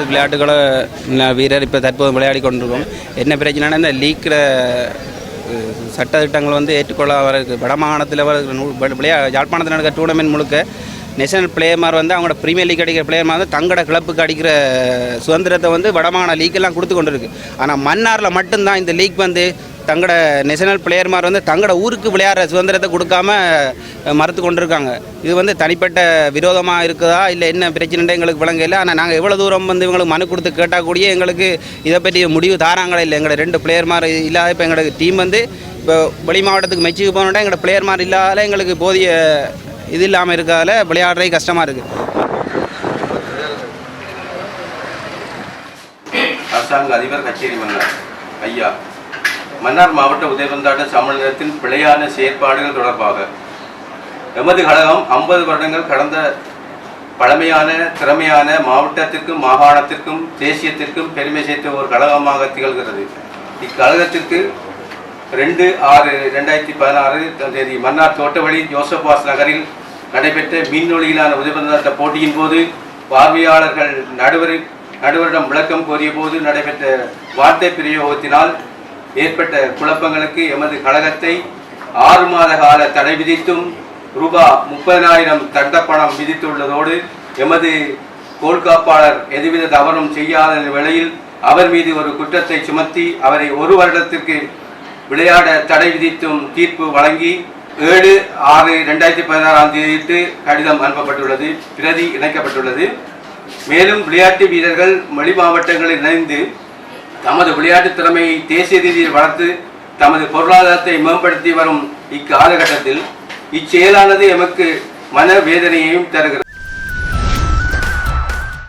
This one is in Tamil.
விளையாட்டுகளை வீரர் இப்போ தற்போது விளையாடி கொண்டிருக்கோம். என்ன பிரச்சனைனா இந்த லீக்கில் சட்டத்திட்டங்கள் வந்து ஏற்றுக்கொள்ள இருக்குது. வடமாகாணத்தில் யாழ்ப்பாணத்தில் நடக்கிற டூர்னமெண்ட் முழுக்க நேஷனல் பிளேயர்மார் வந்து அவங்களோட ப்ரீமியர் லீக் அடிக்கிற பிளேயர்மார் வந்து தங்களோட கிளப்புக்கு அடிக்கிற சுதந்திரத்தை வந்து வடமாகாண லீக்கெல்லாம் கொடுத்து கொண்டு இருக்குது. ஆனால் மன்னாரில் மட்டும்தான் இந்த லீக் வந்து தங்களோட நேஷனல் பிளேயர்மார் வந்து தங்களோட ஊருக்கு விளையாடுற சுதந்திரத்தை கொடுக்காம மறுத்து கொண்டிருக்காங்க. இது வந்து தனிப்பட்ட விரோதமாக இருக்குதா இல்லை என்ன பிரச்சனை எங்களுக்கு விளங்கல. ஆனால் நாங்கள் எவ்வளோ தூரம் வந்து இவங்களுக்கு மனு கொடுத்து கேட்டால் கூடிய எங்களுக்கு இதை பற்றி முடிவு தாராங்களே இல்லை. எங்களோட 2 பிளேயர்மார் இல்லாத இப்போ எங்களுக்கு டீம் வந்து இப்போ வெளி மாவட்டத்துக்கு மெச்சுக்கு போனோன்னா எங்களோட பிளேயர்மார் இல்லாத எங்களுக்கு போதிய இது இல்லாமல் இருக்கிறதால விளையாடுறதே கஷ்டமாக இருக்குது. அரசாங்க அதிபர் கச்சேரி மன்னார் ஐயா, மன்னார் மாவட்ட உதயபந்தாட்ட சம்மேளனத்தின் பிழையான செயற்பாடுகள் தொடர்பாக எமது கழகம் 50 வருடங்கள் கடந்த பழமையான திறமையான மாவட்டத்திற்கும் மாகாணத்திற்கும் தேசியத்திற்கும் பெருமை சேர்த்த ஒரு கழகமாக திகழ்கிறது. இக்கழகத்திற்கு 2/6/2016 மன்னார் தோட்டவழி ஜோசபாஸ் நகரில் நடைபெற்ற மின்னொலியிலான உதயபந்தாட்ட போட்டியின் போது பார்வையாளர்கள் நடுவரிடம் விளக்கம் கோரிய போது நடைபெற்ற வார்த்தை பிரயோகத்தினால் ஏற்பட்ட குழப்பங்களுக்கு எமது கழகத்தை 6 மாத கால தடை விதித்தும் ரூபாய் 30,000 தண்டப்பணம் விதித்துள்ளதோடு எமது கோல்காப்பாளர் எதுவித தவறும் செய்யாத வேளையில் அவர் மீது ஒரு குற்றத்தை சுமத்தி அவரை 1 வருடத்திற்கு விளையாட தடை விதித்தும் தீர்ப்பு வழங்கி 7/6/2016 கடிதம் அனுப்பப்பட்டுள்ளது, பிரதி இணைக்கப்பட்டுள்ளது. மேலும் விளையாட்டு வீரர்கள் வெளி மாவட்டங்களில் இணைந்து தமது விளையாட்டு திறமையை தேசிய ரீதியில் வளர்த்து தமது பொருளாதாரத்தை மேம்படுத்தி வரும் இக்காலகட்டத்தில் இச்செயலானது எமக்கு மன வேதனையையும் தருகிறது.